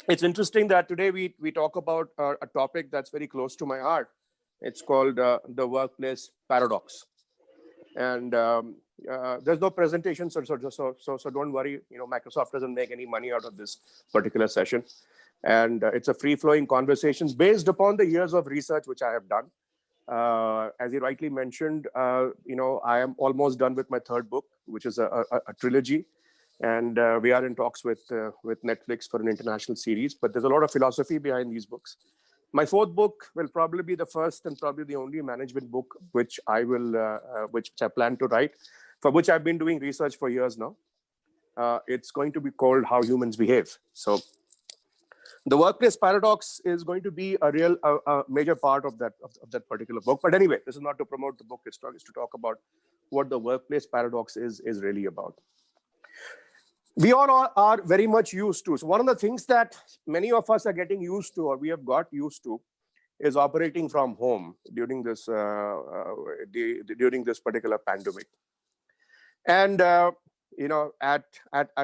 It's interesting that today we talk about a topic that's very close to my heart. It's called the workplace paradox. And there's no presentation, so don't worry. Microsoft doesn't make any money out of this particular session, and it's a free-flowing conversation based upon the years of research which I have done. As you rightly mentioned, I am almost done with my third book, which is a trilogy, and we are in talks with Netflix for an international series. But there's a lot of philosophy behind these books. My fourth book will probably be the first and probably the only management book which which I plan to write, for which I've been doing research for years now. It's going to be called How Humans Behave. So the workplace paradox is going to be a major part of that particular book. But anyway, this is not to promote the book. It's to talk about what the workplace paradox is really about. We all are very much used to. So one of the things that many of us are getting used to, or we have got used to, is operating from home during during this particular pandemic. And at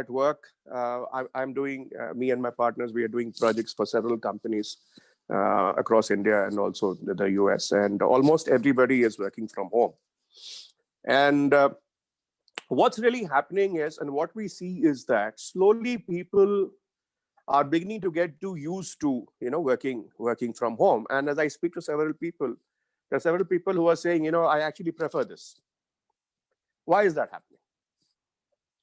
work, I'm doing, me and my partners, we are doing projects for several companies across India and also the US, and almost everybody is working from home. And what's really happening is, and what we see is that slowly people are beginning to get too used to working from home. And as I speak to several people, there are several people who are saying, I actually prefer this. Why is that happening?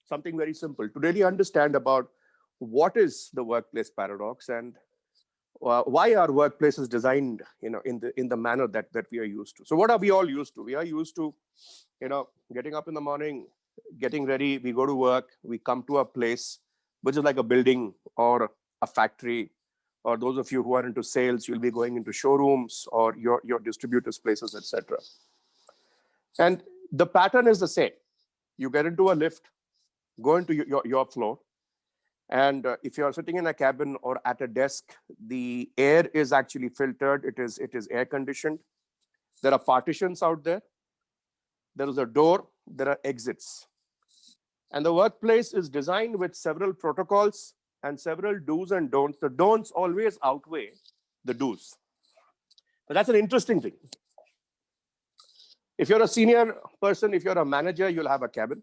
Something very simple. To really understand about what is the workplace paradox and why are workplaces designed in the manner that we are used to. So what are we all used to? We are used to getting up in the morning, getting ready, we go to work, we come to a place which is like a building or a factory, or those of you who are into sales, you'll be going into showrooms or your distributors' places, etc. And the pattern is the same. You get into a lift, go into your floor, and if you're sitting in a cabin or at a desk, the air is actually filtered. It is air conditioned. There are partitions out there. There is a door. There are exits. And the workplace is designed with several protocols and several do's and don'ts. The don'ts always outweigh the do's. But that's an interesting thing. If you're a senior person, if you're a manager, you'll have a cabin.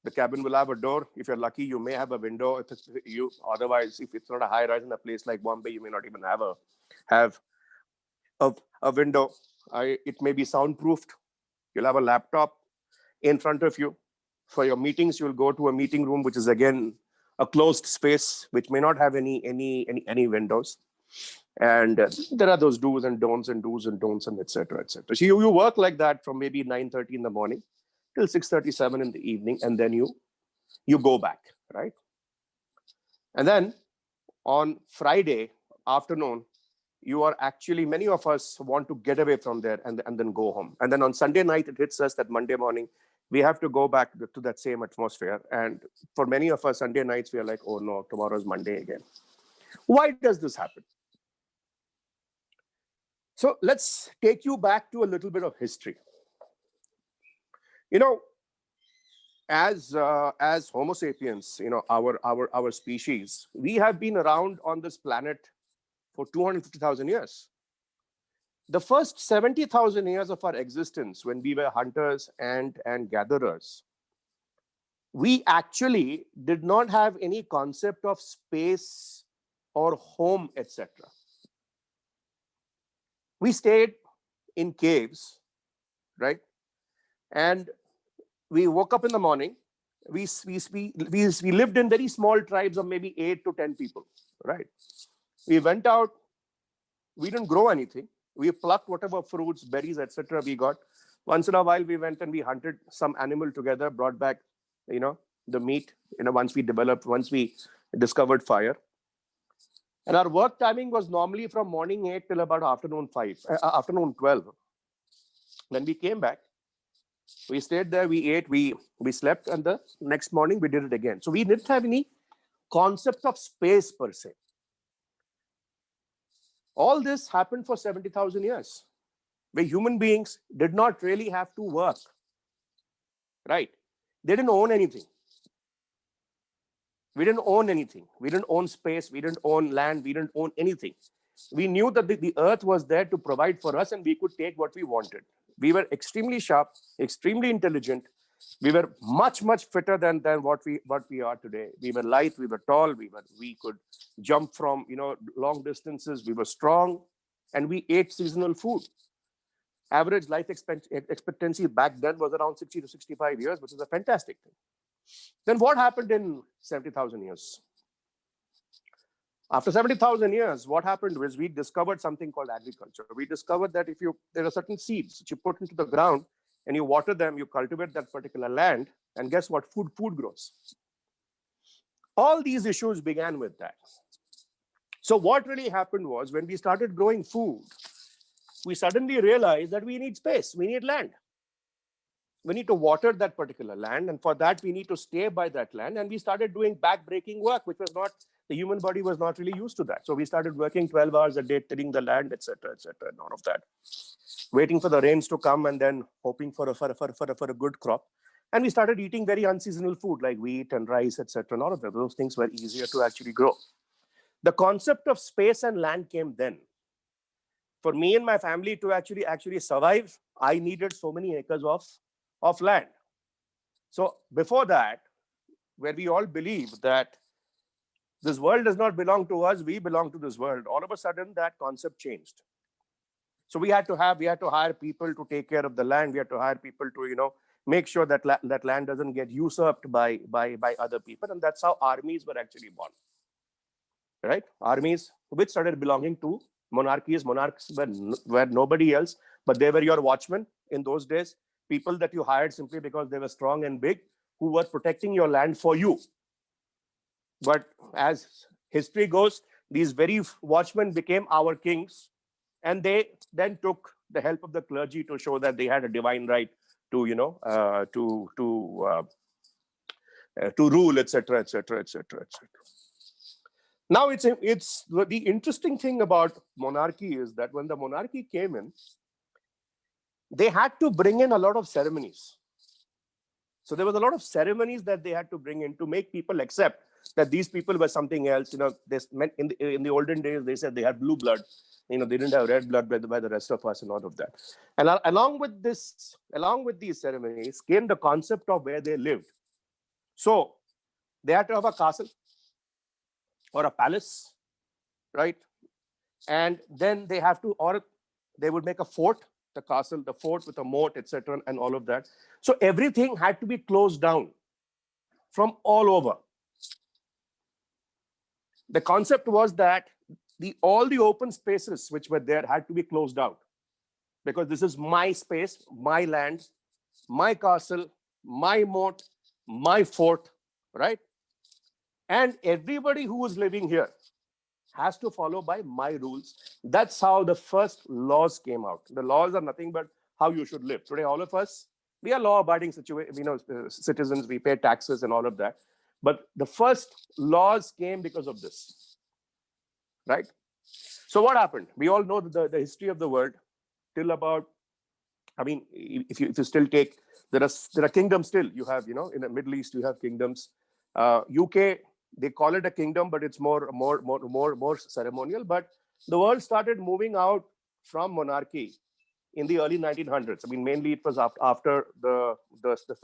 The cabin will have a door. If you're lucky, you may have a window. Otherwise, if it's not a high rise in a place like Bombay, you may not even have a window. It may be soundproofed. You'll have a laptop in front of you. For your meetings, you'll go to a meeting room, which is again a closed space, which may not have any windows. And there are those do's and don'ts and et cetera, et cetera. So you work like that from maybe 9:30 in the morning till 6:37 in the evening, and then you go back, right? And then on Friday afternoon, many of us want to get away from there and then go home. And then on Sunday night, it hits us that Monday morning, we have to go back to that same atmosphere. And for many of us, Sunday nights, we are like, oh no, tomorrow's Monday again. Why does this happen? So let's take you back to a little bit of history. As Homo sapiens, our species, we have been around on this planet for 250,000 years. The first 70,000 years of our existence, when we were hunters and gatherers, we actually did not have any concept of space or home, etc. We stayed in caves, right? And we woke up in the morning. We lived in very small tribes of maybe 8 to 10 people, right? We went out. We didn't grow anything. We plucked whatever fruits, berries, etc. we got. Once in a while, we went and we hunted some animal together, brought back, the meat, once we discovered fire. And our work timing was normally from morning 8 till about afternoon 12. When we came back, we stayed there, we ate, we slept, and the next morning we did it again. So we didn't have any concept of space per se. All this happened for 70,000 years, where human beings did not really have to work, right? They didn't own anything. We didn't own anything. We didn't own space. We didn't own land. We didn't own anything. We knew that the earth was there to provide for us and we could take what we wanted. We were extremely sharp, extremely intelligent. We were much, much fitter than what we are today. We were light, we were tall, we could jump from long distances, we were strong, and we ate seasonal food. Average life expectancy back then was around 60 to 65 years, which is a fantastic thing. Then what happened in 70,000 years? After 70,000 years, what happened was we discovered something called agriculture. We discovered that there are certain seeds that you put into the ground and you water them, you cultivate that particular land, and guess what? Food grows. All these issues began with that. So what really happened was when we started growing food, we suddenly realized that we need space, we need land. We need to water that particular land, and for that we need to stay by that land. And we started doing back-breaking work, which was not, the human body was not really used to that. So we started working 12 hours a day, tilling the land, etc., and all of that, waiting for the rains to come and then hoping for a good crop. And we started eating very unseasonal food like wheat and rice, etc., and all of that. Those things were easier to actually grow. The concept of space and land came then. For me and my family to actually survive, I needed so many acres of land. So before that, where we all believe that this world does not belong to us, we belong to this world, all of a sudden that concept changed. So we had to hire people to take care of the land. We had to hire people to make sure that that land doesn't get usurped by other people. And that's how armies were actually born. Right? Armies which started belonging to monarchies. Monarchs were nobody else, but they were your watchmen in those days. People that you hired simply because they were strong and big, who were protecting your land for you. But as history goes, these very watchmen became our kings, and they then took the help of the clergy to show that they had a divine right to rule, etc., etc., etc., etc. Now it's the interesting thing about monarchy is that when the monarchy came in, they had to bring in a lot of ceremonies. So there was a lot of ceremonies that they had to bring in to make people accept that these people were something else. This meant in the olden days, they said they had blue blood. They didn't have red blood by the rest of us and all of that. And along with these ceremonies came the concept of where they lived. So they had to have a castle or a palace, right? And then they would make a fort, the castle, the fort with a moat, etc., and all of that. So everything had to be closed down from all over. The concept was that all the open spaces which were there had to be closed out, because this is my space, my land, my castle, my moat, my fort, right? And everybody who is living here has to follow by my rules. That's how the first laws came out. The laws are nothing but how you should live. Today, all of us, we are law-abiding citizens. We pay taxes and all of that. But the first laws came because of this, right? So what happened? We all know the history of the world till about, if you still take, there are kingdoms still. You have, in the Middle East, you have kingdoms. UK, they call it a kingdom, but it's more ceremonial. But the world started moving out from monarchy in the early 1900s. Mainly it was after the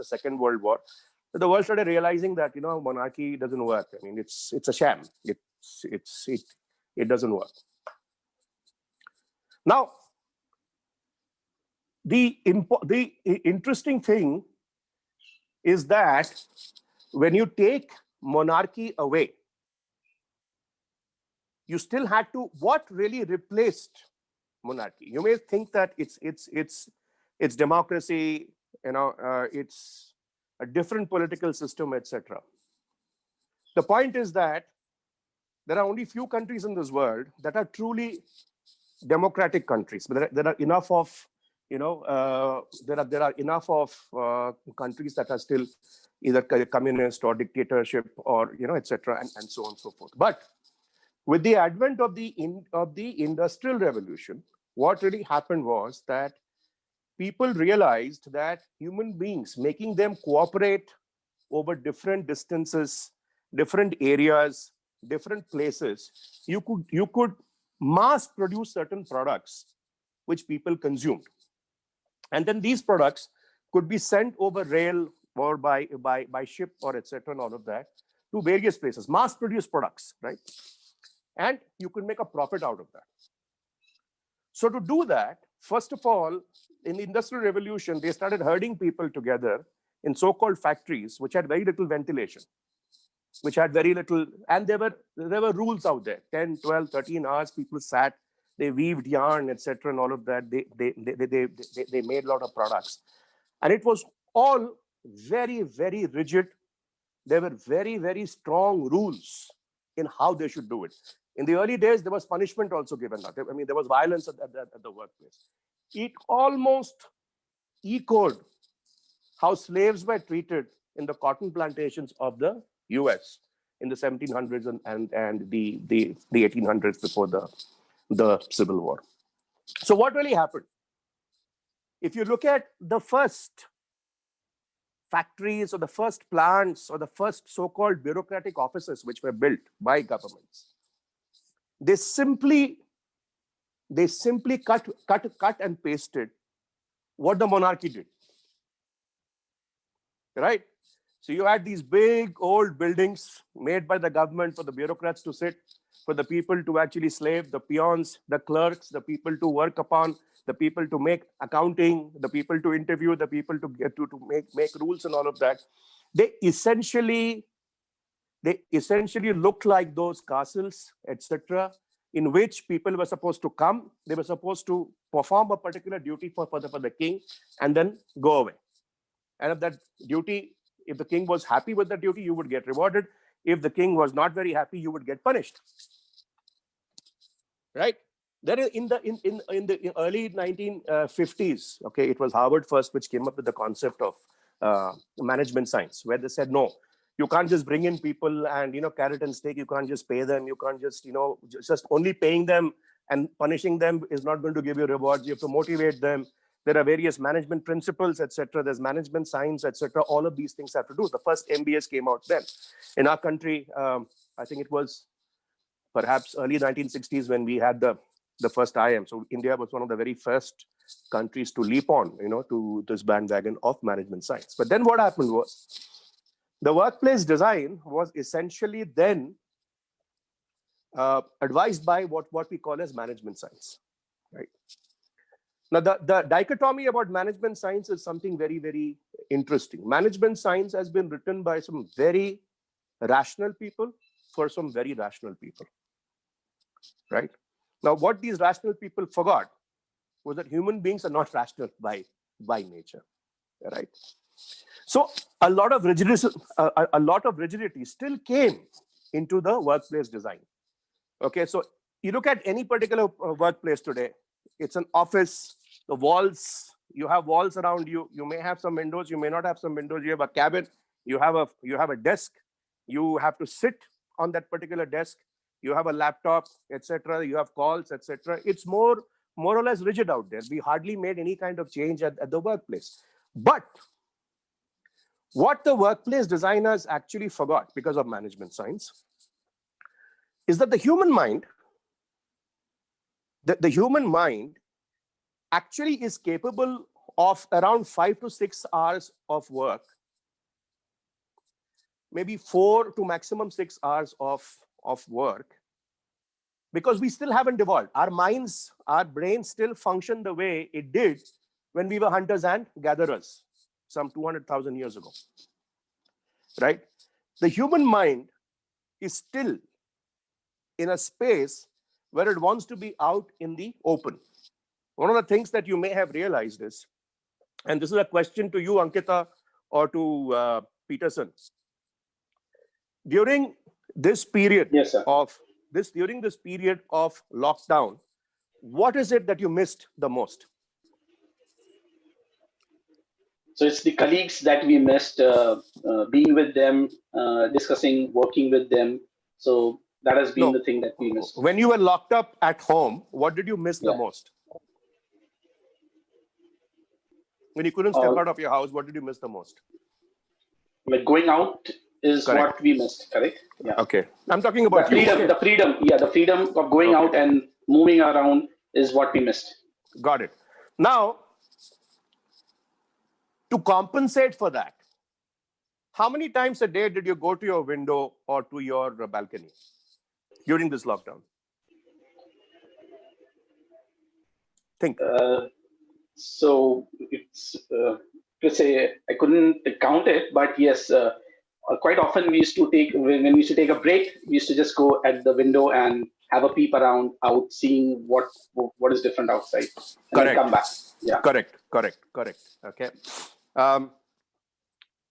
Second World War. The world started realizing that monarchy doesn't work. It's a sham. It doesn't work. Now, the interesting thing is that when you take monarchy away, you still had to, what really replaced monarchy? You may think that it's democracy, it's a different political system, etc. The point is that there are only few countries in this world that are truly democratic countries. But there are enough of there are enough of countries that are still either communist or dictatorship or etc., and so on and so forth. But with the advent of the Industrial Revolution, what really happened was that people realized that human beings, making them cooperate over different distances different areas, different places, you could mass produce certain products which people consumed. And then these products could be sent over rail or by ship or etc. and all of that to various places, mass produced products, right? And you could make a profit out of that. So to do that, first of all, in the Industrial Revolution, they started herding people together in so-called factories, which had very little ventilation, which had very little, and there were rules out there. 10, 12, 13 hours, people sat, they weaved yarn, etc., and all of that. They made a lot of products. And it was all very, very rigid. There were very, very strong rules in how they should do it. In the early days, there was punishment also given out. I mean, there was violence at the workplace. It almost echoed how slaves were treated in the cotton plantations of the US in the 1700s and the 1800s before the Civil War. So what really happened? If you look at the first factories or the first plants or the first so-called bureaucratic offices which were built by governments, they simply cut and pasted what the monarchy did, right? So you had these big old buildings made by the government for the bureaucrats to sit, for the people to actually slave, the peons, the clerks, the people to work upon, the people to make accounting, the people to interview, the people to get to make rules and all of that. They essentially looked like those castles, etc., in which people were supposed to come. They were supposed to perform a particular duty for the king and then go away. And if that duty, if the king was happy with the duty, you would get rewarded. If the king was not very happy, you would get punished. Right? There is in the early 1950s, okay, it was Harvard first which came up with the concept of management science, where they said, no, you can't just bring in people and, carrot and stick. You can't just pay them. You can't just, just only paying them and punishing them is not going to give you rewards. You have to motivate them. There are various management principles, etc. There's management science, etc. All of these things have to do. The first MBAs came out then. In our country, I think it was perhaps early 1960s when we had the first IM. So India was one of the very first countries to leap on, to this bandwagon of management science. But then what happened was, the workplace design was essentially then advised by what we call as management science, right? Now, the dichotomy about management science is something very, very interesting. Management science has been written by some very rational people for some very rational people, right? Now, what these rational people forgot was that human beings are not rational by nature, right? So a lot of rigidity still came into the workplace design. Okay, so you look at any particular workplace today, it's an office, the walls, you have walls around you, you may have some windows, you may not have some windows, you have a cabin, you have a desk, you have to sit on that particular desk, you have a laptop, etc., you have calls, etc. It's more or less rigid out there. We hardly made any kind of change at the workplace. But what the workplace designers actually forgot because of management science is that the human mind actually is capable of around 5 to 6 hours of work, maybe 4 to maximum 6 hours of work, because we still haven't evolved. Our minds, our brains still function the way it did when we were hunters and gatherers some 200,000 years ago, right? The human mind is still in a space where it wants to be out in the open. One of the things that you may have realized is, and this is a question to you, Ankita, or to Peterson, during this period during this period of lockdown, what is it that you missed the most? So it's the colleagues that we missed, being with them, discussing, working with them. So that has been the thing that we missed. When you were locked up at home, what did you miss the most? When you couldn't step out of your house, what did you miss the most? Like going out is Correct. what we missed. Correct? Yeah. Okay. I'm talking about The you. freedom, Okay. the freedom, yeah, the freedom of going Okay. out and moving around is what we missed. Got it. Now, to compensate for that, how many times a day did you go to your window or to your balcony during this lockdown? Think. So it's to say I couldn't count it, but yes, quite often we used to take when we used to take a break, we used to just go at the window and have a peep around, out, seeing what is different outside, and then come Correct. back. Yeah. Correct. Okay. Um,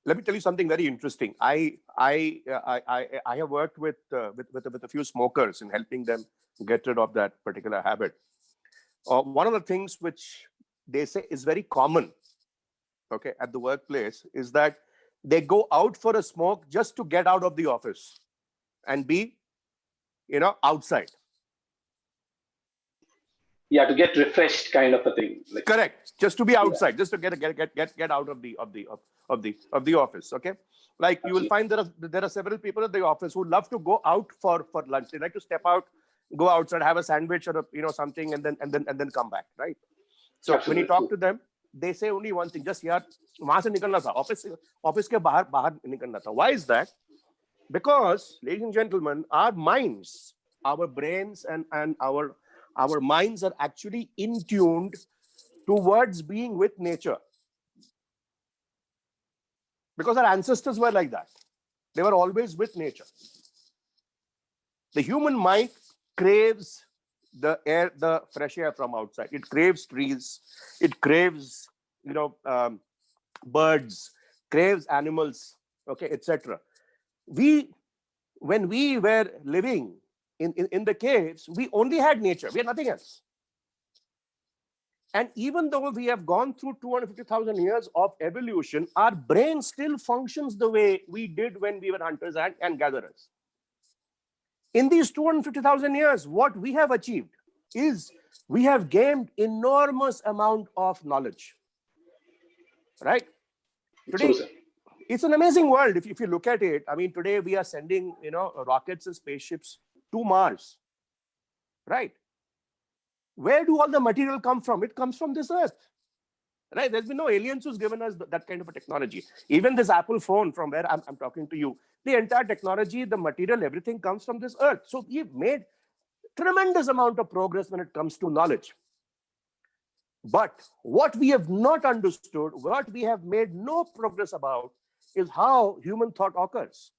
Let me tell you something very interesting. I have worked with a few smokers in helping them get rid of that particular habit. One of the things which they say is very common, okay, at the workplace is that they go out for a smoke just to get out of the office and be, outside. Yeah, to get refreshed, kind of a thing. Like, Correct. Just to be yeah, outside, just to get out of the office. Okay. Like you will absolutely. find there are several people at the office who love to go out for lunch. They like to step out, go outside, have a sandwich or something, and then come back. Right. So when you Absolutely talk true. to them, they say only one thing: just यार वहां से निकलना था, office के बाहर निकलना था. Why is that? Because, ladies and gentlemen, our minds, our brains, and our minds are actually in tuned towards being with nature. Because our ancestors were like that. They were always with nature. The human mind craves the air, the fresh air from outside. It craves trees. It craves, birds, craves animals, okay, etc. When we were living in the caves, we only had nature. We had nothing else. And even though we have gone through 250,000 years of evolution, our brain still functions the way we did when we were hunters and gatherers. In these 250,000 years, what we have achieved is we have gained enormous amount of knowledge. Right? True, Today, sir. it's an amazing world. If you look at it, I mean, today we are sending, rockets and spaceships to Mars. Right? Where do all the material come from? It comes from this earth. Right? There's been no aliens who's given us that kind of a technology. Even this Apple phone from where I'm talking to you, the entire technology, the material, everything comes from this earth. So we've made tremendous amount of progress when it comes to knowledge. But what we have not understood, what we have made no progress about, is how human thought occurs.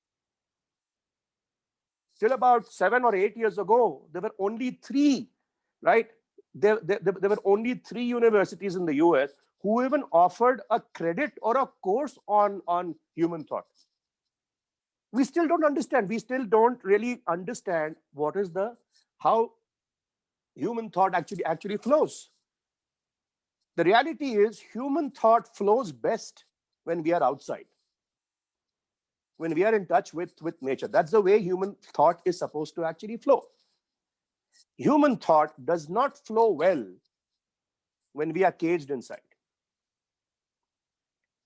Till about 7 or 8 years ago, there were only three, right? There were only three universities in the US who even offered a credit or a course on human thought. We still don't understand. We still don't really understand what is how human thought actually flows. The reality is human thought flows best when we are outside, when we are in touch with nature. That's the way human thought is supposed to actually flow. Human thought does not flow well when we are caged inside.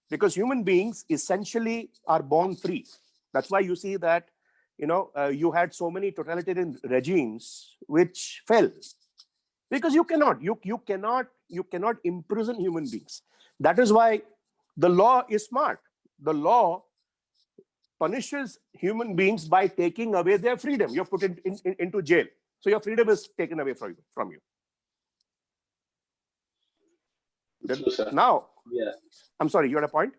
Because human beings essentially are born free. That's why you see that, you had so many totalitarian regimes which fell. Because you cannot imprison human beings. That is why the law is smart. The law punishes human beings by taking away their freedom. You're put into jail. So your freedom is taken away from you. True, sir. Now, Yeah. I'm sorry, you had a point?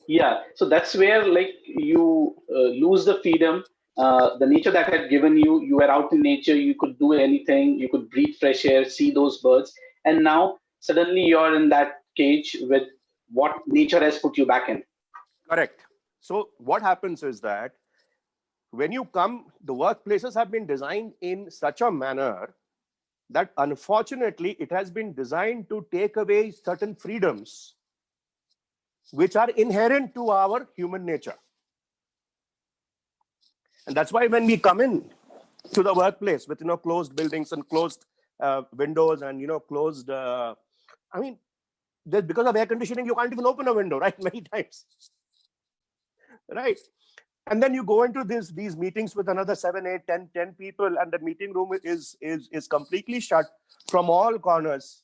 Yeah, so that's where like you lose the freedom, the nature that had given you. You were out in nature, you could do anything, you could breathe fresh air, see those birds, and now suddenly you're in that cage with what nature has put you back in. Correct. So what happens is that when you come, the workplaces have been designed in such a manner that unfortunately it has been designed to take away certain freedoms which are inherent to our human nature. And that's why when we come in to the workplace with closed buildings and closed windows and closed, I mean, because of air conditioning, you can't even open a window, right? Many times, right? And then you go into these meetings with another 7, 8, 10 people, and the meeting room is completely shut from all corners,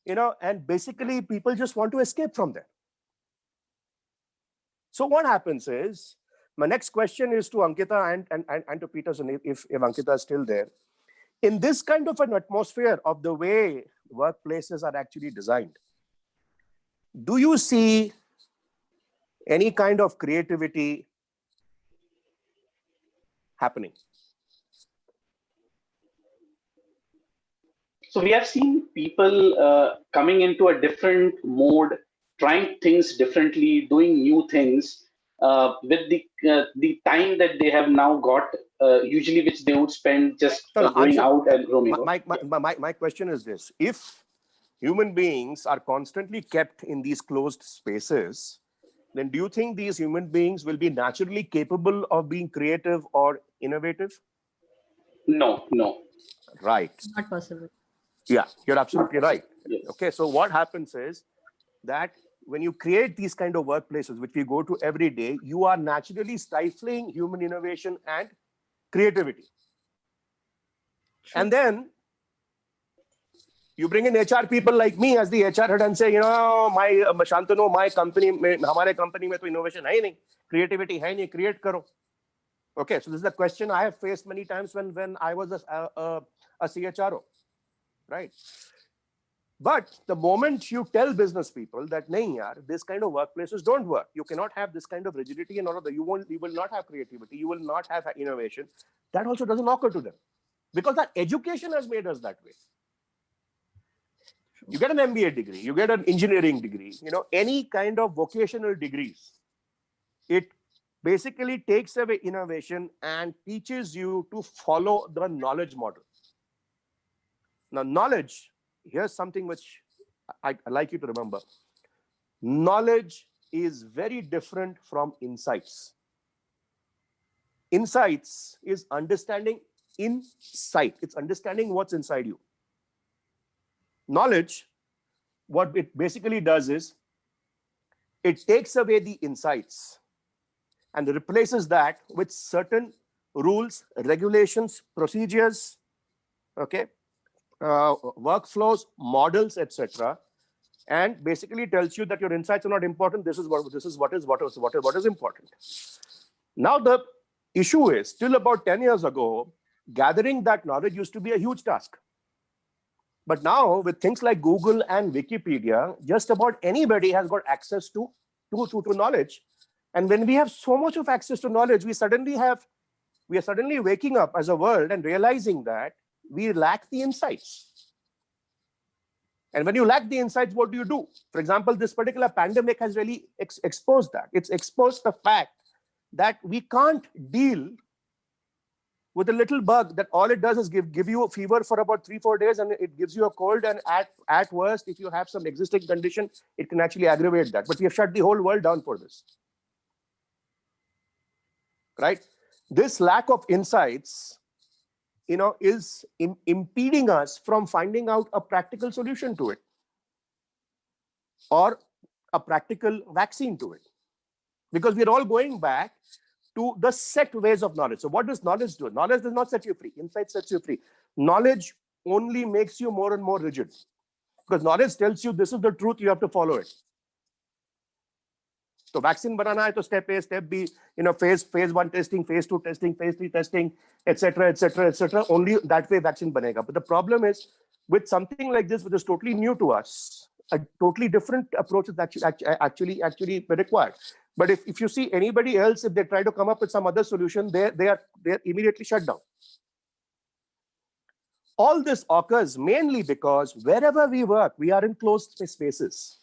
and basically people just want to escape from there. So what happens is, my next question is to Ankita and to Peterson, if Ankita is still there. In this kind of an atmosphere of the way workplaces are actually designed, do you see any kind of creativity happening? So we have seen people coming into a different mode, trying things differently, doing new things with the time that they have now got, usually which they would spend just going out and roaming. My question is this: if human beings are constantly kept in these closed spaces, then do you think these human beings will be naturally capable of being creative or innovative? No. Right. Not possible. Yeah, you're absolutely right. Yes. Okay, so what happens is that when you create these kind of workplaces, which we go to every day, you are naturally stifling human innovation and creativity. And then you bring in HR people like me as the HR head and say, my Shantanu, my company, हमारे company में तो innovation है ही नहीं, creativity है नहीं, create करो. Okay, so this is the question I have faced many times when I was a CHRO, right? But the moment you tell business people that nahin yaar, this kind of workplaces don't work, you cannot have this kind of rigidity and all of that, you will not have creativity, you will not have innovation, that also doesn't occur to them, because our education has made us that way. You get an MBA degree, you get an engineering degree, any kind of vocational degrees, it basically takes away innovation and teaches you to follow the knowledge model. Now, knowledge, here's something which I'd like you to remember. Knowledge is very different from insights. Insights is understanding insight. It's understanding what's inside you. Knowledge, what it basically does is, it takes away the insights and replaces that with certain rules, regulations, procedures, okay, workflows, models, etc., and basically tells you that your insights are not important. This is what is important. Now the issue is, till about 10 years ago, gathering that knowledge used to be a huge task. But now with things like Google and Wikipedia, just about anybody has got access to knowledge. And when we have so much of access to knowledge, we are suddenly waking up as a world and realizing that we lack the insights. And when you lack the insights, what do you do? For example, this particular pandemic has really exposed that. It's exposed the fact that we can't deal with a little bug that all it does is give you a fever for about 3-4 days, and it gives you a cold, and at worst, if you have some existing condition, it can actually aggravate that. But we have shut the whole world down for this. Right? This lack of insights, is impeding us from finding out a practical solution to it, or a practical vaccine to it, because we're all going back to the set ways of knowledge. So what does knowledge do? Knowledge does not set you free. Insight sets you free. Knowledge only makes you more and more rigid, because knowledge tells you this is the truth, you have to follow it. So vaccine banana hai to step A, step B, phase 1 testing, phase 2 testing, phase 3 testing, etc. Only that way vaccine banega. But the problem is, with something like this, which is totally new to us, a totally different approach is actually required. But if you see anybody else, if they try to come up with some other solution, they're immediately shut down. All this occurs mainly because wherever we work, we are in closed spaces.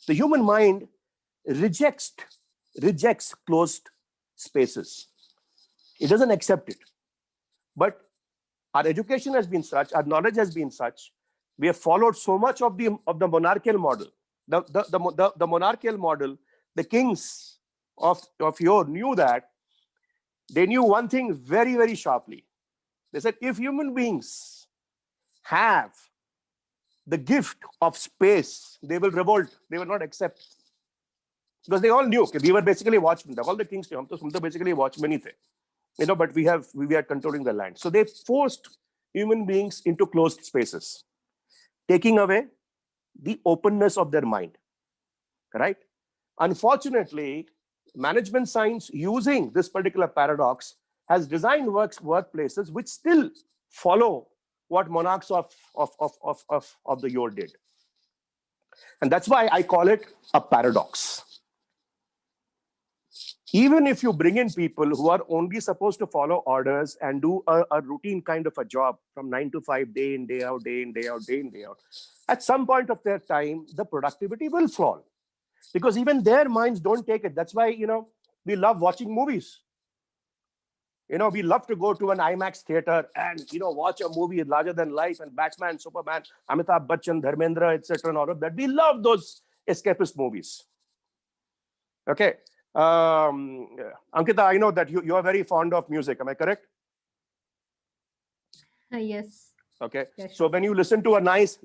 The human mind rejects closed spaces. It doesn't accept it. But our education has been such, our knowledge has been such, we have followed so much of the monarchical model. The monarchical model, the kings of yore knew that. They knew one thing very, very sharply. They said, if human beings have the gift of space, they will revolt. They will not accept. because they all knew we were basically watchmen. All the kings, hum to basically watchmen hi the. But we are controlling the land. So they forced human beings into closed spaces, taking away the openness of their mind, right? Unfortunately, management science using this particular paradox has designed workplaces which still follow what monarchs of the yore did. And that's why I call it a paradox. Even if you bring in people who are only supposed to follow orders and do a routine kind of a job from 9 to 5, day in, day out, day in, day out, day in, day out, at some point of their time, the productivity will fall because even their minds don't take it. That's why, we love watching movies. We love to go to an IMAX theater and, watch a movie larger than life and Batman, Superman, Amitabh Bachchan, Dharmendra, etc. and all of that. We love those escapist movies. Okay. Ankita, I know that you are very fond of music. Am I correct? Yes. Okay. Yes. So when you listen to a nice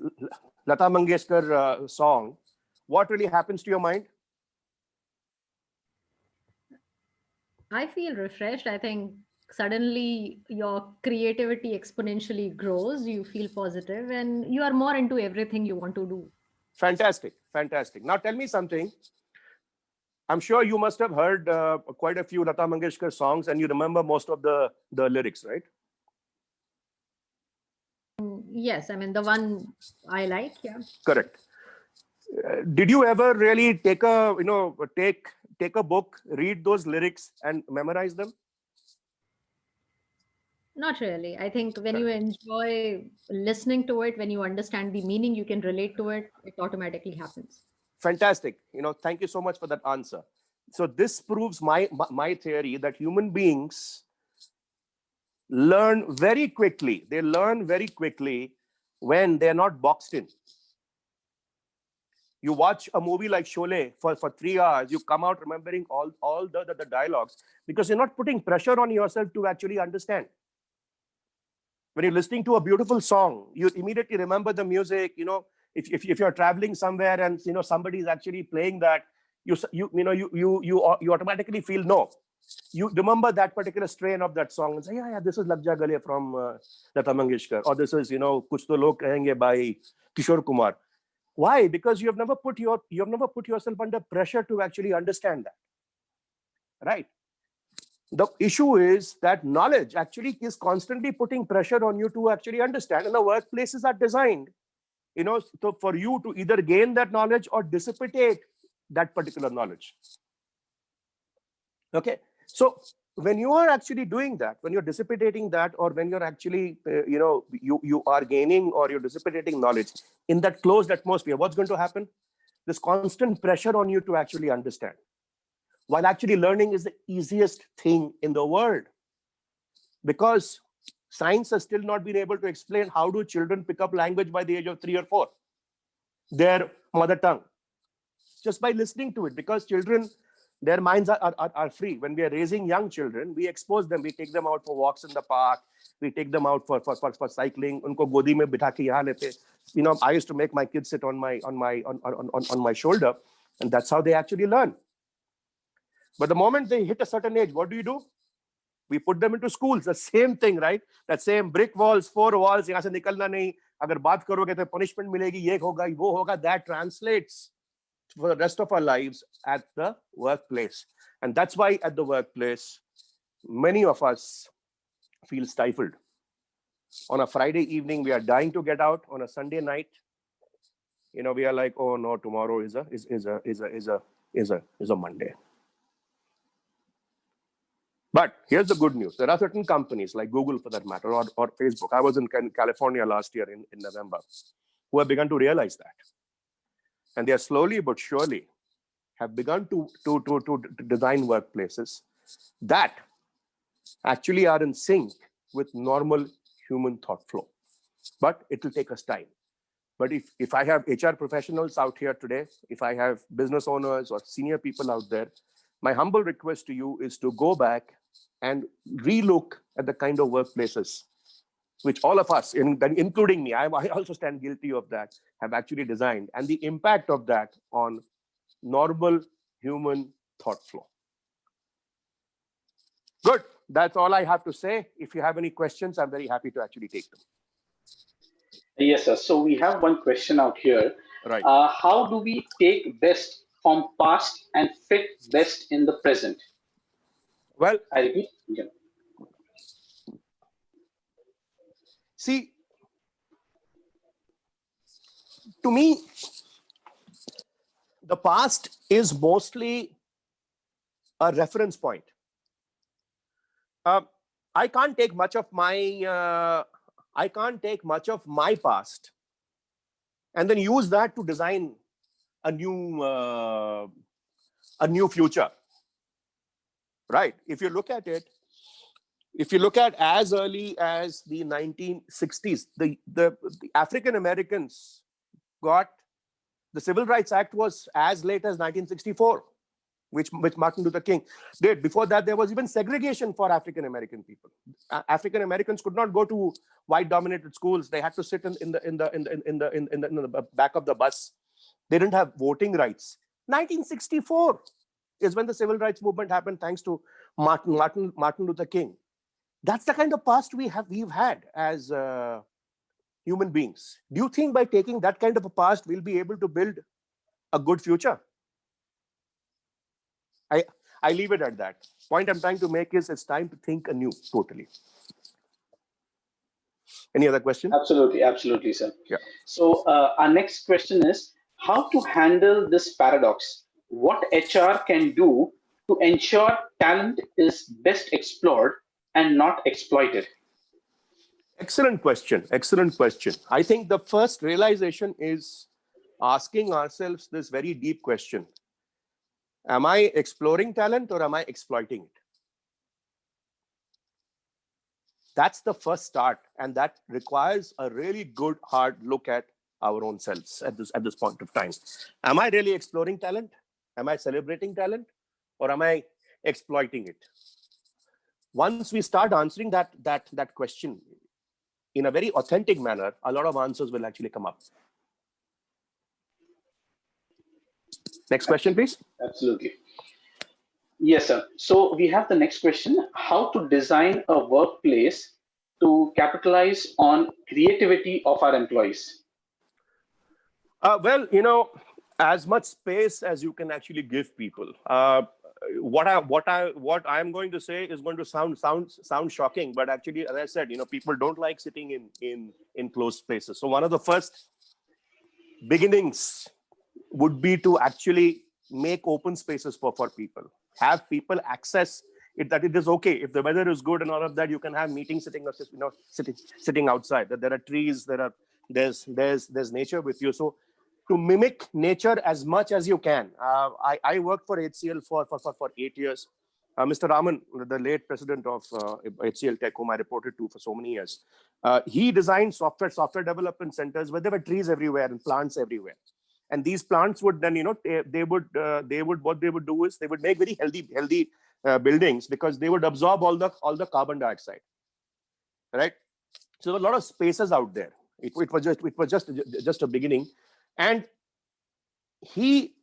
Lata Mangeshkar song, what really happens to your mind? I feel refreshed. I think suddenly your creativity exponentially grows. You feel positive and you are more into everything you want to do. Fantastic. Fantastic. Now tell me something. I'm sure you must have heard quite a few Lata Mangeshkar songs and you remember most of the lyrics, right? Yes, I mean the one I like, yeah. Correct. Did you ever really take a book, read those lyrics and memorize them? Not really. I think when you enjoy listening to it, when you understand the meaning, you can relate to it, it automatically happens. Fantastic. Thank you so much for that answer. So this proves my theory that human beings learn very quickly. They learn very quickly when they're not boxed in. You watch a movie like Sholay for 3 hours, you come out remembering all the dialogues because you're not putting pressure on yourself to actually understand. When you're listening to a beautiful song, you immediately remember the music. If you're traveling somewhere and somebody is actually playing that, you automatically feel no. You remember that particular strain of that song and say, yeah, this is Lag Ja Gale from Lata Mangeshkar, or this is Kuch To Log Kahenge by Kishore Kumar. Why? Because you have never put yourself under pressure to actually understand that, right? The issue is that knowledge actually is constantly putting pressure on you to actually understand, and the workplaces are designed, so for you to either gain that knowledge or dissipate that particular knowledge. Okay, so when you are actually doing that, when you're dissipating that, or when you're actually, you are gaining or you're dissipating knowledge in that closed atmosphere, what's going to happen? This constant pressure on you to actually understand. While actually learning is the easiest thing in the world, because science has still not been able to explain how do children pick up language by the age of 3 or 4, their mother tongue, just by listening to it, because children, their minds are free. When we are raising young children, we expose them, we take them out for walks in the park, we take them out for cycling. Unko godi mein bitha ke yahan lete. I used to make my kids sit on my shoulder, and that's how they actually learn. But the moment they hit a certain age, what do? We put them into schools. The same thing, right? That same brick walls, 4 walls, yahan se nikalna nahi. Agar baat karoge to punishment milegi, ye hoga, wo hoga. That translates for the rest of our lives at the workplace. And that's why at the workplace, many of us feel stifled. On a Friday evening, we are dying to get out. On a Sunday night, we are like, oh no, tomorrow is a Monday. But here's the good news. There are certain companies like Google, for that matter, or Facebook. I was in California last year in November, who have begun to realize that. And they are slowly but surely have begun to design workplaces that actually are in sync with normal human thought flow. But it will take us time. But if I have HR professionals out here today, if I have business owners or senior people out there, my humble request to you is to go back and relook at the kind of workplaces which all of us, including me, I also stand guilty of that, have actually designed, and the impact of that on normal human thought flow. Good. That's all I have to say. If you have any questions, I'm very happy to actually take them. Yes, sir. So we have one question out here. Right. How do we take best from past and fit best in the present? Well, I repeat. Yeah. see, to me, the past is mostly a reference point. I can't take much of my past and then use that to design a new future. Right? If you look at it, if you look at as early as the 1960s, the African Americans got the Civil Rights Act was as late as 1964, which Martin Luther King did. Before that, there was even segregation for African American people. African Americans could not go to white-dominated schools. They had to sit in the back of the bus. They didn't have voting rights. 1964 is when the civil rights movement happened, thanks to Martin Luther King. That's the kind of past we've had as human beings. Do you think by taking that kind of a past, we'll be able to build a good future? I leave it at that. Point I'm trying to make is it's time to think anew, totally. Any other question? Absolutely, sir. Yeah. So our next question is how to handle this paradox. What HR can do to ensure talent is best explored and not exploited? Excellent question. Excellent question. I think the first realization is asking ourselves this very deep question. Am I exploring talent or am I exploiting it? That's the first start, and that requires a really good, hard look at our own selves at this point of time. Am I really exploring talent? Am I celebrating talent, or am I exploiting it? Once we start answering that question in a very authentic manner, a lot of answers will actually come up. Next question, please. Absolutely. Yes, sir. So we have the next question. How to design a workplace to capitalize on creativity of our employees? Well, as much space as you can actually give people. What I'm going to say is going to sound shocking, but actually, as I said, people don't like sitting in closed spaces. So one of the first beginnings would be to actually make open spaces for people. Have people access it, that it is okay if the weather is good and all of that. You can have meetings sitting outside. That there are trees, there's nature with you. So to mimic nature as much as you can. I worked for HCL for 8 years. Mr. Raman, the late president of HCL Tech, whom I reported to for so many years, he designed software development centers where there were trees everywhere and plants everywhere. And these plants would then, what they would do is they would make very healthy buildings, because they would absorb all the carbon dioxide, right? So there were a lot of spaces out there. It was just a beginning, and he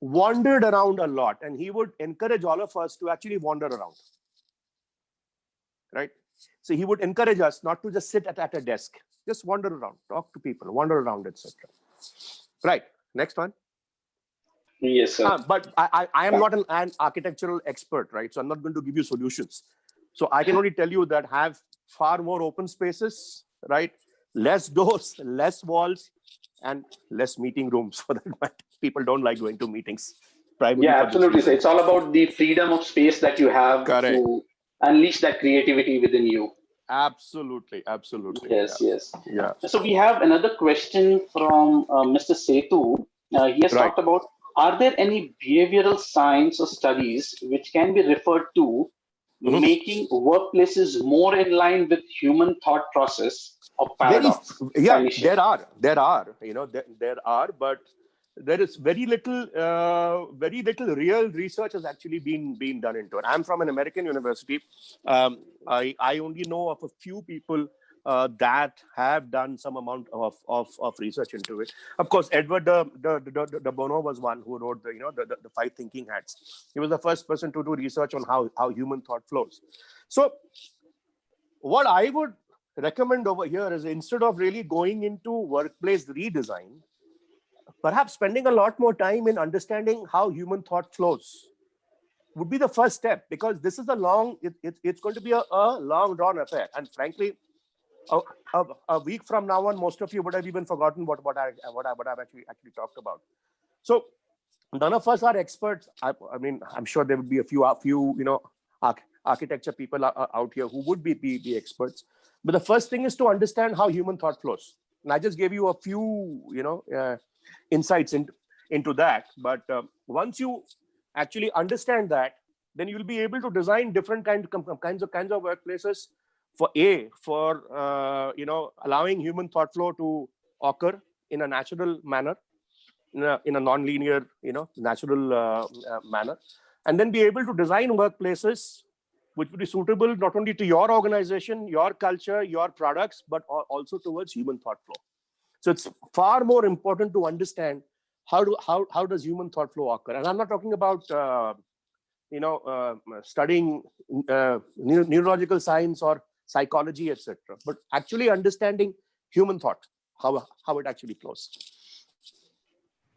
wandered around a lot, and he would encourage all of us to actually wander around, right? So he would encourage us not to just sit at a desk, just wander around, talk to people, wander around, etc. Right. Next one. Yes, sir. But I am not an architectural expert, right? So I'm not going to give you solutions. So I can only tell you that have far more open spaces, right? Less doors, less walls, and less meeting rooms. For that, people don't like going to meetings. Yeah, absolutely. So it's all about the freedom of space that you have to unleash that creativity within you. Absolutely. Yes, yeah. yes. Yeah. So we have another question from Mr. Setu. He has talked about, are there any behavioral science or studies which can be referred to making workplaces more in line with human thought process of paradox? There are, there are, but there is very little real research has actually been done into it. I'm from an American university. I only know of a few people that have done some amount of research into it. Of course, Edward de Bono was one who wrote the five thinking hats. He was the first person to do research on how human thought flows. So what I would recommend over here is, instead of really going into workplace redesign, perhaps spending a lot more time in understanding how human thought flows would be the first step, because this is it's going to be a long drawn affair. And frankly, a week from now on, most of you would have even forgotten what I've actually talked about. So none of us are experts. I mean, I'm sure there would be a few architecture people out here who would be experts. But the first thing is to understand how human thought flows. And I just gave you a few insights into that. But once you actually understand that, then you'll be able to design different kinds of workplaces for allowing human thought flow to occur in a natural manner, in a non-linear, natural manner, and then be able to design workplaces which would be suitable not only to your organization, your culture, your products, but also towards human thought flow. So it's far more important to understand how does human thought flow occur. And I'm not talking about studying neurological science or psychology, etc., but actually understanding human thought, how it actually flows.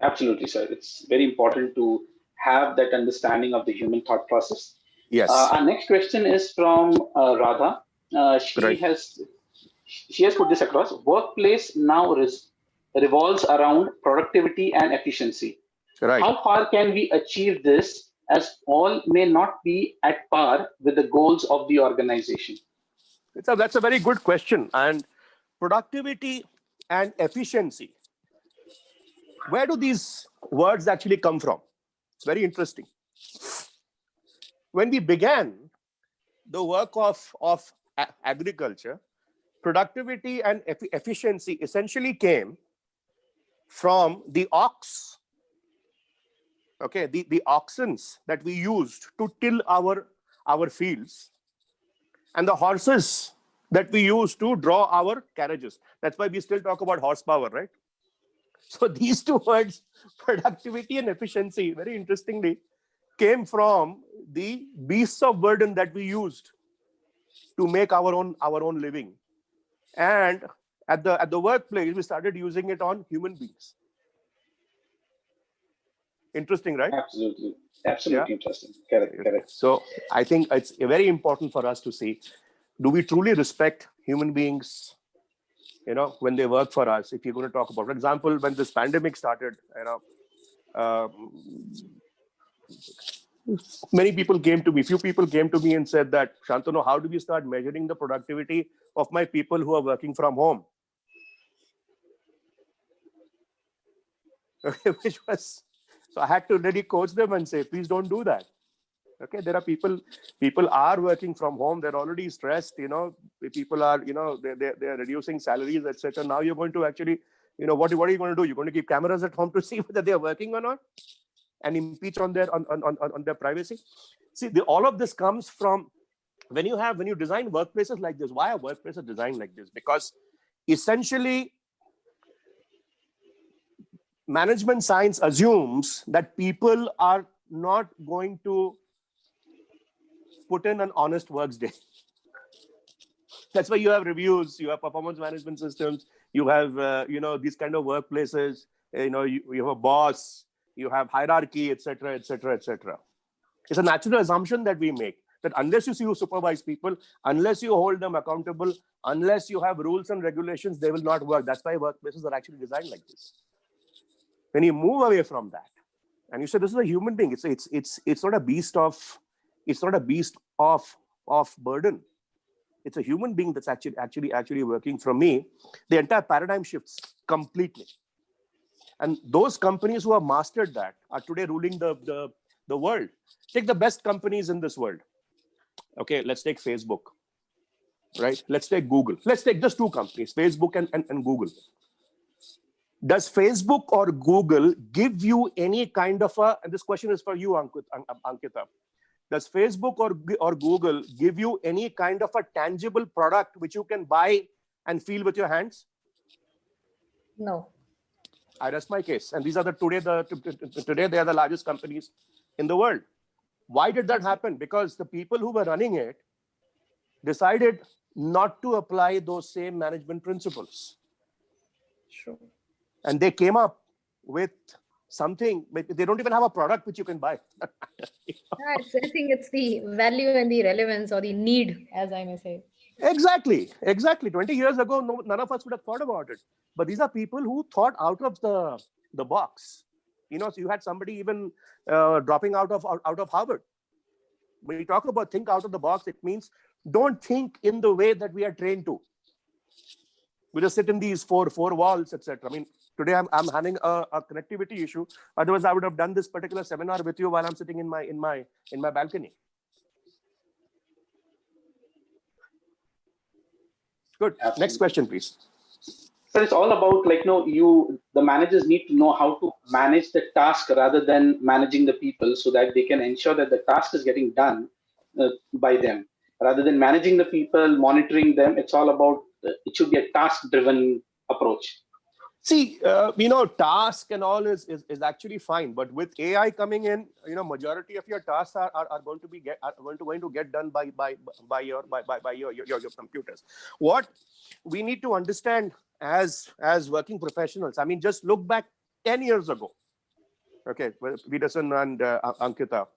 Absolutely, sir. It's very important to have that understanding of the human thought process. Yes. Our next question is from Radha. She has put this across. Workplace now revolves around productivity and efficiency. Right. How far can we achieve this, as all may not be at par with the goals of the organization? That's a very good question. And productivity and efficiency, where do these words actually come from? It's very interesting. When we began the work of agriculture, productivity and efficiency essentially came from the ox, the oxens that we used to till our fields, and the horses that we use to draw our carriages. That's why we still talk about horsepower, right? So these two words, productivity and efficiency, very interestingly, came from the beasts of burden that we used to make our own living. And at the workplace, we started using it on human beings. Interesting, right? Absolutely. Yeah. Interesting. Correct. So I think it's very important for us to see, do we truly respect human beings, when they work for us? If you're going to talk about, for example, when this pandemic started, few people came to me and said that, Shantanu, how do we start measuring the productivity of my people who are working from home? So I had to really coach them and say, please don't do that. Okay, there are people are working from home. They're already stressed. People are, they're reducing salaries, etc. Now you're going to actually, what are you going to do? You're going to keep cameras at home to see whether they're working or not, and impeach on their privacy. See, all of this comes from when you design workplaces like this. Why are workplaces designed like this? Because essentially, management science assumes that people are not going to put in an honest work day. That's why you have reviews, you have performance management systems, you have these kind of workplaces. You have a boss, you have hierarchy, etc., etc., etc. It's a natural assumption that we make, that unless you supervise people, unless you hold them accountable, unless you have rules and regulations, they will not work. That's why workplaces are actually designed like this. When you move away from that, and you say this is a human being, it's not a beast of burden. It's a human being that's actually working for me. The entire paradigm shifts completely. And those companies who have mastered that are today ruling the world. Take the best companies in this world. Okay, let's take Facebook, right? Let's take Google. Let's take just two companies, Facebook and Google. Does Facebook or Google give you any kind of and this question is for you, Ankita. Does Facebook or Google give you any kind of a tangible product which you can buy and feel with your hands? No. I rest my case. And these are today they are the largest companies in the world. Why did that happen? Because the people who were running it decided not to apply those same management principles. True. And they came up with something, but they don't even have a product which you can buy. I think it's the value and the relevance, or the need, as I may say. Exactly. 20 years ago, none of us would have thought about it. But these are people who thought out of the box. So you had somebody even dropping out of Harvard. When you talk about think out of the box, it means don't think in the way that we are trained to. We just sit in these four walls, etc. I mean, today I'm having a connectivity issue. Otherwise, I would have done this particular seminar with you while I'm sitting in my balcony. Good. Absolutely. Next question, please. So it's all about the managers need to know how to manage the task rather than managing the people, so that they can ensure that the task is getting done by them. Rather than managing the people, monitoring them, it's all about, it should be a task-driven approach. See, task and all is actually fine, but with AI coming in, majority of your tasks are going to get done by your computers. What we need to understand as working professionals, I mean, just look back 10 years ago. Okay, Peterson and Ankita,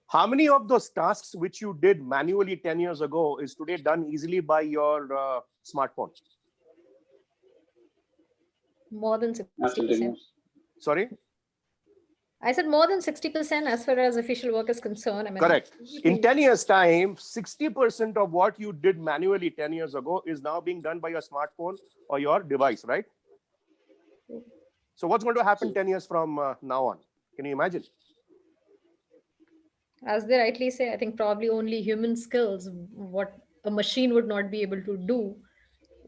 how many of those tasks which you did manually 10 years ago is today done easily by your smartphone? More than 60%. Sorry? I said more than 60% as far as official work is concerned. I mean, correct. In 10 years' time, 60% of what you did manually 10 years ago is now being done by your smartphone or your device, right? So what's going to happen 10 years from now on? Can you imagine? As they rightly say, I think probably only human skills, what a machine would not be able to do,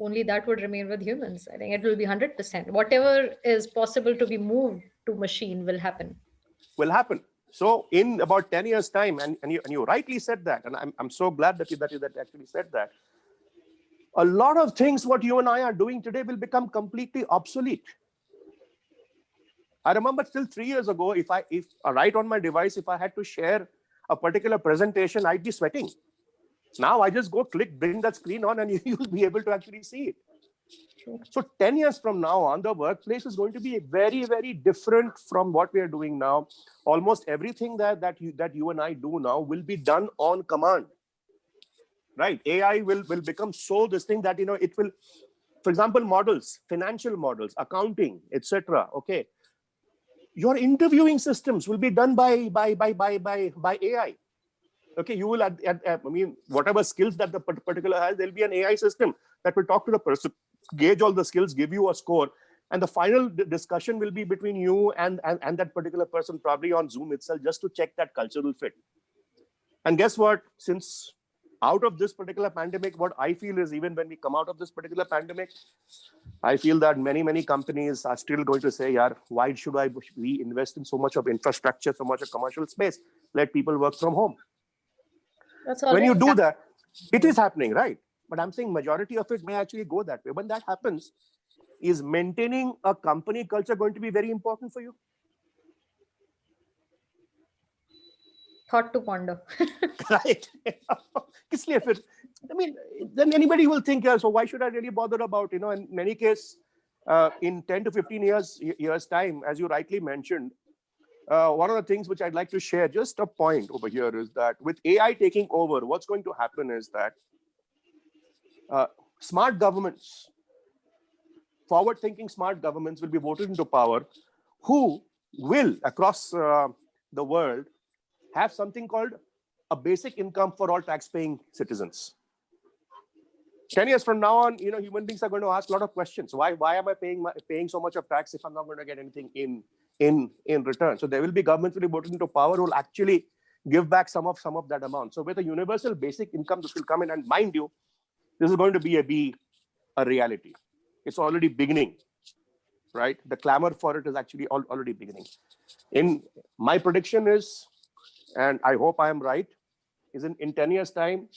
only that would remain with humans. I think it will be 100%. Whatever is possible to be moved to machine will happen. So in about 10 years' time, and you rightly said that, and I'm so glad that you actually said that, a lot of things what you and I are doing today will become completely obsolete. I remember still 3 years ago, if right on my device, if I had to share a particular presentation, I'd be sweating. Now I just go click, bring that screen on, and you'll be able to actually see it. Sure. So 10 years from now on, the workplace is going to be very, very different from what we are doing now. Almost everything that you and I do now will be done on command. Right? AI will become so this thing that, it will, for example, models, financial models, accounting, etc. Okay. Your interviewing systems will be done by AI. Okay, you will, whatever skills that the particular has, there'll be an AI system that will talk to the person, gauge all the skills, give you a score. And the final discussion will be between you and that particular person, probably on Zoom itself, just to check that cultural fit. And guess what? Since out of this particular pandemic, what I feel is even when we come out of this particular pandemic, I feel that many companies are still going to say, "Yaar, why should we invest in so much of infrastructure, so much of commercial space? Let people work from home." When you do that, it is happening, right? But I'm saying majority of it may actually go that way. When that happens, is maintaining a company culture going to be very important for you? Thought to ponder. Right. Then anybody will think, so why should I really bother about, in many cases, in 10 to 15 years time, as you rightly mentioned, one of the things which I'd like to share, just a point over here, is that with AI taking over, what's going to happen is that smart governments, forward-thinking smart governments will be voted into power, who will, across the world, have something called a basic income for all tax-paying citizens. 10 years from now on, human beings are going to ask a lot of questions. Why am I paying so much of tax if I'm not going to get anything in return? So there will be governments will be voted into power who will actually give back some of that amount. So with a universal basic income, this will come in, and mind you, this is going to be a reality. It's already beginning, right? The clamor for it is actually already beginning. In my prediction is, and I hope I am right, is in 10 years' time,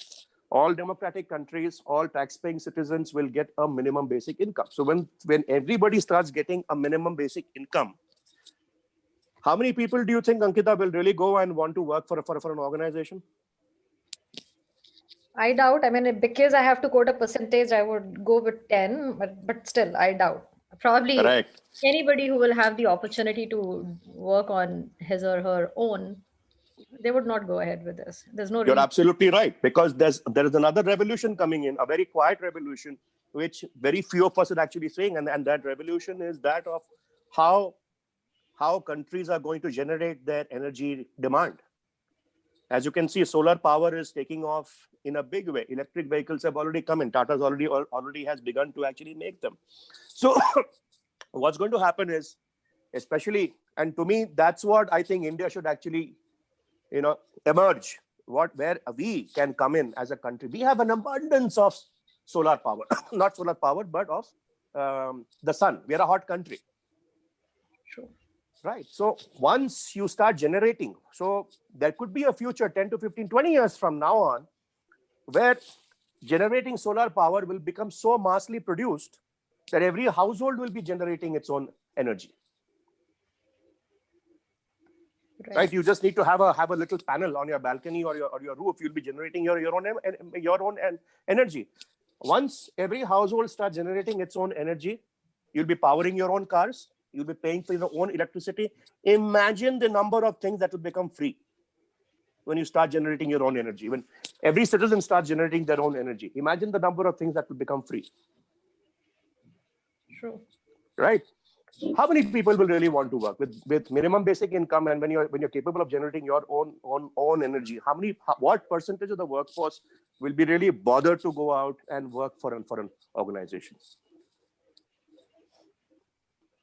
all democratic countries, all tax-paying citizens will get a minimum basic income. So when everybody starts getting a minimum basic income, how many people do you think, Ankita, will really go and want to work for an organization? I doubt. I mean, because I have to quote a percentage, I would go with 10, but still, I doubt. Probably Correct. anybody who will have the opportunity to work on his or her own, they would not go ahead with this. There's no You're reason. absolutely right, because there is another revolution coming in, a very quiet revolution, which very few of us are actually saying, and that revolution is that of how countries are going to generate their energy demand. As you can see, solar power is taking off in a big way. Electric vehicles have already come in. Tata's already has begun to actually make them. So what's going to happen is, especially, and to me, that's what I think India should actually, emerge. Where we can come in as a country. We have an abundance of solar power, not solar power, but of the sun. We are a hot country. True. Right. So once you start generating, so there could be a future 10 to 15, 20 years from now on, where generating solar power will become so massively produced that every household will be generating its own energy. Right. You just need to have a little panel on your balcony or your roof. You'll be generating your own energy. Once every household starts generating its own energy, you'll be powering your own cars. You'll be paying for your own electricity. Imagine the number of things that will become free when you start generating your own energy. When every citizen starts generating their own energy, imagine the number of things that will become free. True. Right. How many people will really want to work with minimum basic income, and when you're capable of generating your own energy? What percentage of the workforce will be really bothered to go out and work for an organization?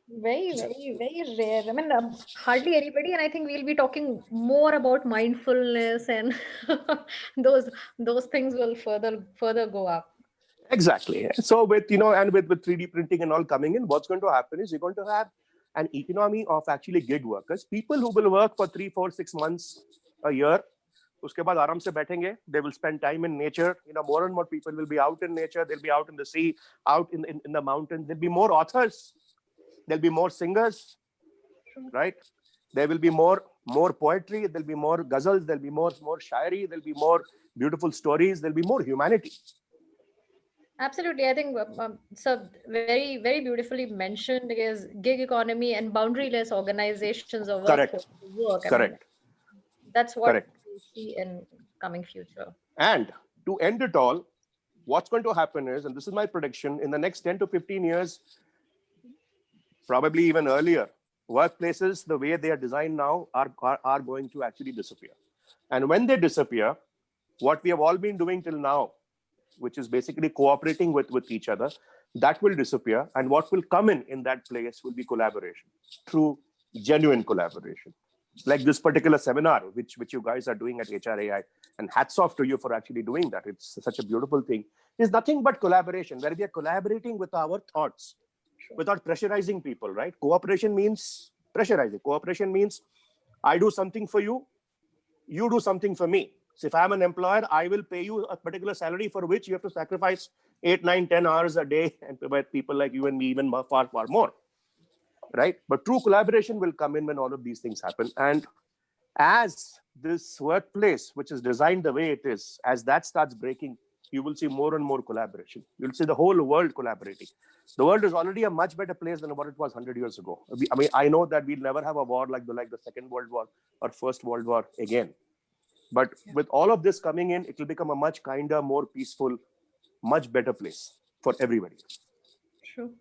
Very, very, very rare. I mean, hardly anybody. And I think we'll be talking more about mindfulness, and those things will further go up. Exactly. So with 3D printing and all coming in, what's going to happen is you're going to have an economy of actually gig workers, people who will work for 3, 4, 6 months a year. उसके बाद आराम से बैठेंगे. They will spend time in nature. More and more people will be out in nature. They'll be out in the sea, out in the mountains. There'll be more authors. There'll be more singers, right? There will be more poetry. There'll be more ghazals. There'll be more shairi. There'll be more beautiful stories. There'll be more humanity. Absolutely. I think so very, very beautifully mentioned is gig economy and boundaryless organizations of workforce. Correct. That's what we see in coming future. And to end it all, what's going to happen is, and this is my prediction, in the next 10 to 15 years, probably even earlier, workplaces, the way they are designed now, are going to actually disappear. And when they disappear, what we have all been doing till now, which is basically cooperating with each other, that will disappear. And what will come in that place will be collaboration, through genuine collaboration. Like this particular seminar, which you guys are doing at HRAI, and hats off to you for actually doing that. It's such a beautiful thing. It's nothing but collaboration, where we are collaborating with our thoughts, without pressurizing people, right? Cooperation means pressurizing. Cooperation means I do something for you, you do something for me. So if I'm an employer, I will pay you a particular salary for which you have to sacrifice 8, 9, 10 hours a day, and with people like you and me even far, far more, right? But true collaboration will come in when all of these things happen. And as this workplace, which is designed the way it is, as that starts breaking, you will see more and more collaboration. You'll see the whole world collaborating. The world is already a much better place than what it was 100 years ago. I know that we'll never have a war like the Second World War or First World War again. But with all of this coming in, it will become a much kinder, more peaceful, much better place for everybody. True.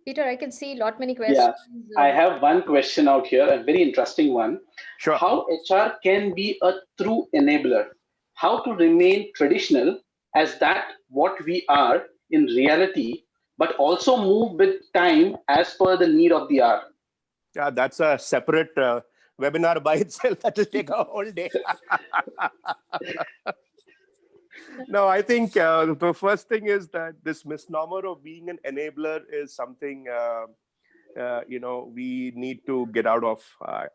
Peter, I can see a lot many questions. Yeah, I have one question out here, a very interesting one. Sure. How HR can be a true enabler? How to remain traditional as that what we are in reality, but also move with time as per the need of the hour? Yeah, that's a separate webinar by itself. That will take a whole day. No, I think the first thing is that this misnomer of being an enabler is something we need to get out of.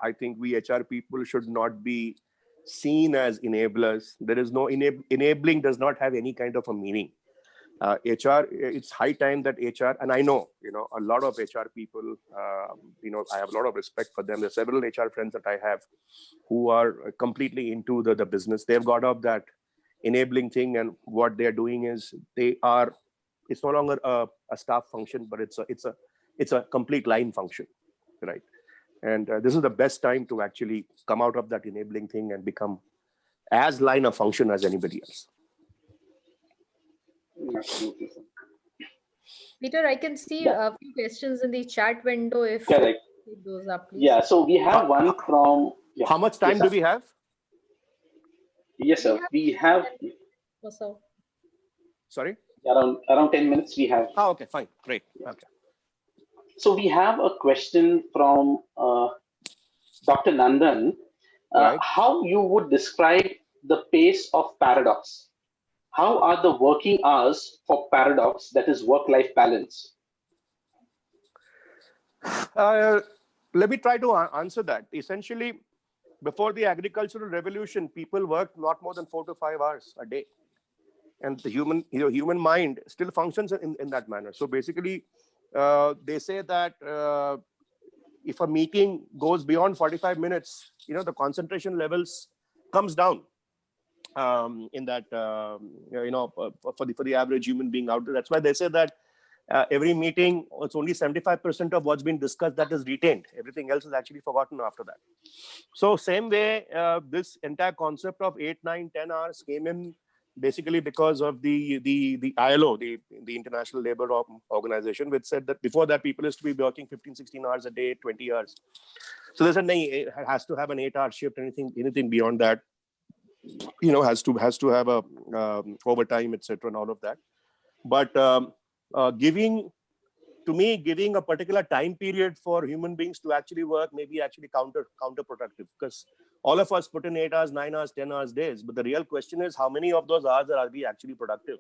I think we HR people should not be seen as enablers. There is no enabling does not have any kind of a meaning. HR, it's high time that HR, and I know, a lot of HR people, I have a lot of respect for them. There are several HR friends that I have who are completely into the business. They've got up that enabling thing, and what they're doing is it's no longer a staff function, but it's a complete line function, right? And this is the best time to actually come out of that enabling thing and become as line of function as anybody else. Absolutely. Peter, I can see a few questions in the chat window. If Correct. you keep those up, please. Yeah, so we have one from... Yeah. How much time do we have? Yes, sir. We have... So. Sorry? Around 10 minutes we have. Oh, okay, fine. Great. Okay. So we have a question from Dr. Nandan. Right. How you would describe the pace of Paradox? How are the working hours for Paradox, that is work-life balance? Let me try to answer that. Essentially, before the agricultural revolution, people worked not more than 4 to 5 hours a day. And the human mind still functions in that manner. So basically, they say that if a meeting goes beyond 45 minutes, the concentration levels comes down in that, for the average human being out there. That's why they say that every meeting, it's only 75% of what's been discussed that is retained. Everything else is actually forgotten after that. So same way, this entire concept of 8, 9, 10 hours came in basically because of the ILO, the International Labour Organization, which said that before that people used to be working 15, 16 hours a day, 20 hours. So they said, it has to have an 8-hour shift. Anything beyond that, has to have a overtime, etc., and all of that. But giving a particular time period for human beings to actually work may be actually counterproductive, because all of us put in 8 hours, 9 hours, 10 hours days. But the real question is, how many of those hours are we actually productive?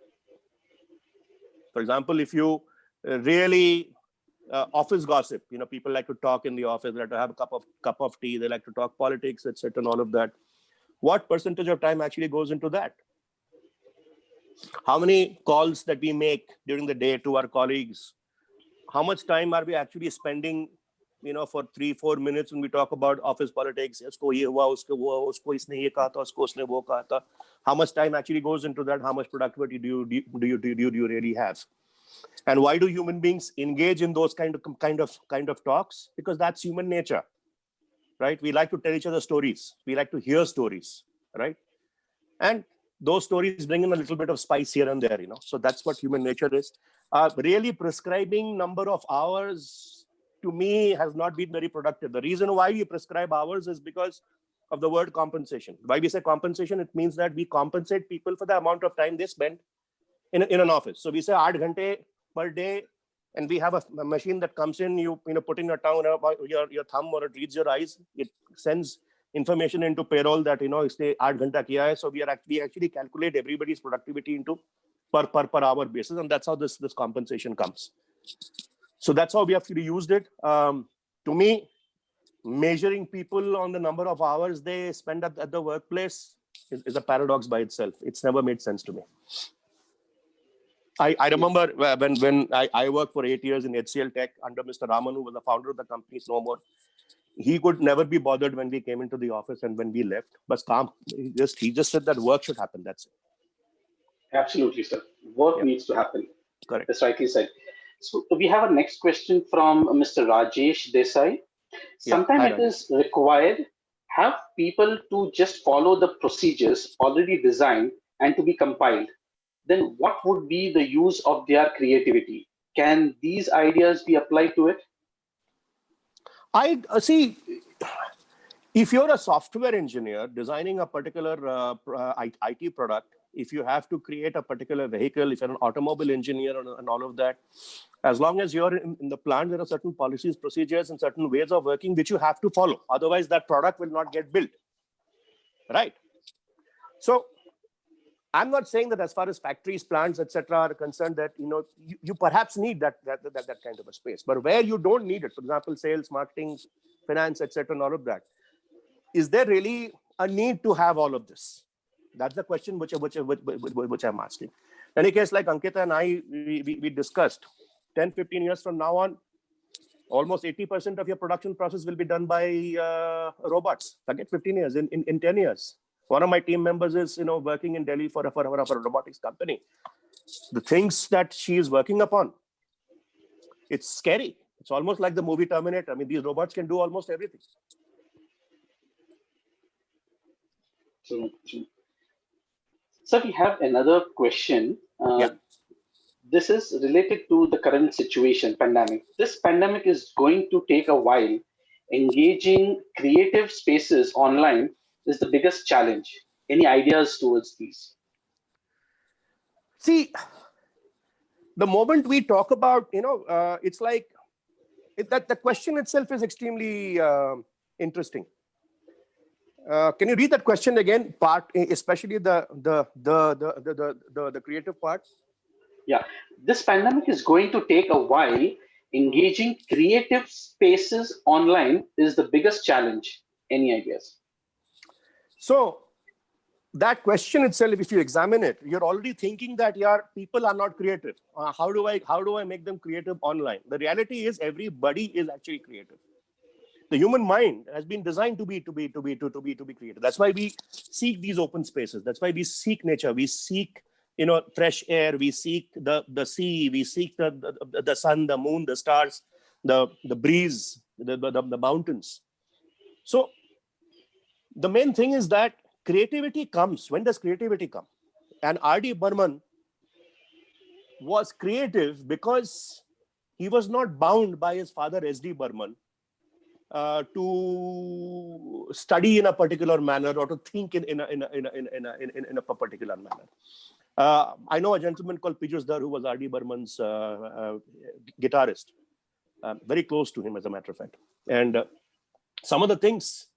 For example, if you really office gossip, people like to talk in the office, they like to have a cup of tea, they like to talk politics, etc., and all of that. What percentage of time actually goes into that? How many calls that we make during the day to our colleagues? How much time are we actually spending, for 3-4 minutes when we talk about office politics? How much time actually goes into that? How much productivity do you really have? And why do human beings engage in those kind of talks? Because that's human nature, right? We like to tell each other stories. We like to hear stories, right? And those stories bring in a little bit of spice here and there, So that's what human nature is. Really prescribing number of hours, to me, has not been very productive. The reason why we prescribe hours is because of the word compensation. Why we say compensation, it means that we compensate people for the amount of time they spend in an office. So we say 8 ghante per day, and we have a machine that comes in, you put in your thumb, or it reads your eyes, it sends information into payroll that stay 8 ghanta kiya hai. So we actually calculate everybody's productivity into per hour basis, and that's how this compensation comes. So that's how we actually used it. To me, measuring people on the number of hours they spend at the workplace is a paradox by itself. It's never made sense to me. I remember when I worked for 8 years in HCL Tech under Mr. Raman, who was the founder of the company, no more. He could never be bothered when we came into the office and when we left. But he just said that work should happen. That's it. Absolutely, sir. Work needs to happen. Correct. That's rightly said. So we have a next question from Mr. Rajesh Desai. Sometimes it is required have people to just follow the procedures already designed and to be compiled. Then what would be the use of their creativity? Can these ideas be applied to it? I see. If you're a software engineer designing a particular IT product, if you have to create a particular vehicle, if you're an automobile engineer and all of that, as long as you're in the plant, there are certain policies, procedures, and certain ways of working which you have to follow. Otherwise, that product will not get built. Right? So I'm not saying that as far as factories, plants, etc., are concerned, that you perhaps need that kind of a space. But where you don't need it, for example, sales, marketing, finance, etc., and all of that, is there really a need to have all of this? That's the question which I'm asking. In any case, like Ankita and I, we discussed, 10, 15 years from now on, almost 80% of your production process will be done by robots. Forget 15 years, in 10 years. One of my team members is, working in Delhi for a robotics company. The things that she is working upon, it's scary. It's almost like the movie Terminator. I mean, these robots can do almost everything. True. So we have another question. Yeah. This is related to the current situation, pandemic. This pandemic is going to take a while. Engaging creative spaces online is the biggest challenge. Any ideas towards these? See, the moment we talk about, it's like that the question itself is extremely interesting. Can you read that question again? Especially the creative part. Yeah, this pandemic is going to take a while. Engaging creative spaces online is the biggest challenge. Any ideas? So that question itself, if you examine it, you're already thinking that people are not creative. How do I make them creative online? The reality is everybody is actually creative. The human mind has been designed to be creative. That's why we seek these open spaces. That's why we seek nature. We seek fresh air. We seek the sea. We seek the sun, the moon, the stars, the breeze, the mountains. So the main thing is that creativity comes. When does creativity come? And R.D. Burman was creative because he was not bound by his father, S.D. Burman, to study in a particular manner or to think in a particular manner. I know a gentleman called Shantanu Dhar, who was R.D. Burman's guitarist, very close to him, as a matter of fact. And some of the things,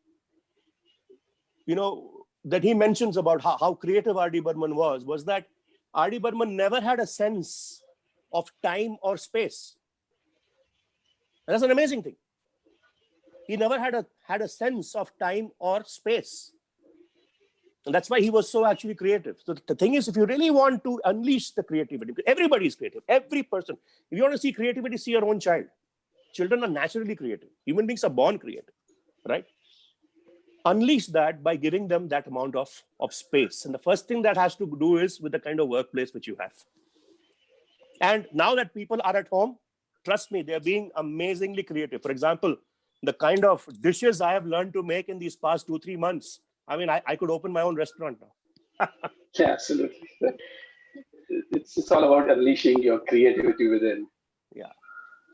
that he mentions about how creative R.D. Burman was that R.D. Burman never had a sense of time or space. And that's an amazing thing. He never had a sense of time or space. And that's why he was so actually creative. So the thing is, if you really want to unleash the creativity, everybody is creative, every person. If you want to see creativity, see your own child. Children are naturally creative. Human beings are born creative, right? Unleash that by giving them that amount of space. And the first thing that has to do is with the kind of workplace which you have. And now that people are at home, trust me, they're being amazingly creative. For example, the kind of dishes I have learned to make in these past 2-3 months, I mean, I could open my own restaurant now. Yeah, absolutely. It's all about unleashing your creativity within. Yeah.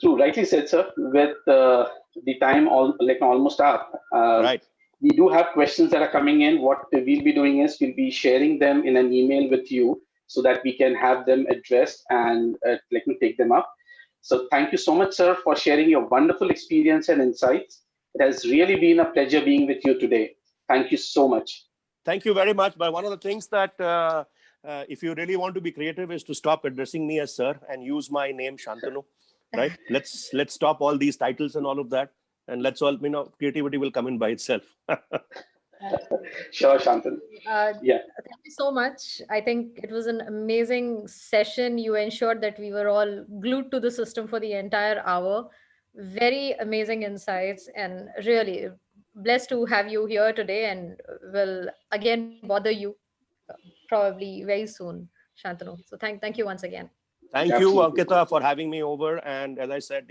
True, rightly said, sir. With the time almost up. Right. We do have questions that are coming in. What we'll be doing is we'll be sharing them in an email with you so that we can have them addressed and let me take them up. So thank you so much, sir, for sharing your wonderful experience and insights. It has really been a pleasure being with you today. Thank you so much. Thank you very much. But one of the things that if you really want to be creative is to stop addressing me as sir and use my name, Shantanu, right? Let's stop all these titles and all of that. And let's all, creativity will come in by itself. Sure, Shantanu. Yeah. Thank you so much. I think it was an amazing session. You ensured that we were all glued to the system for the entire hour. Very amazing insights, and really blessed to have you here today, and will again bother you probably very soon, Shantanu. So thank you once again. Thank you, Ankita, for having me over. And as I said,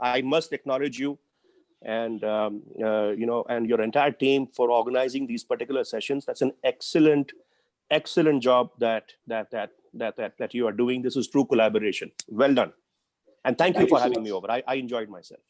I must acknowledge you and and your entire team for organizing these particular sessions. That's an excellent job that you are doing. This is true collaboration. Well done. And thank you for having me over. I enjoyed myself.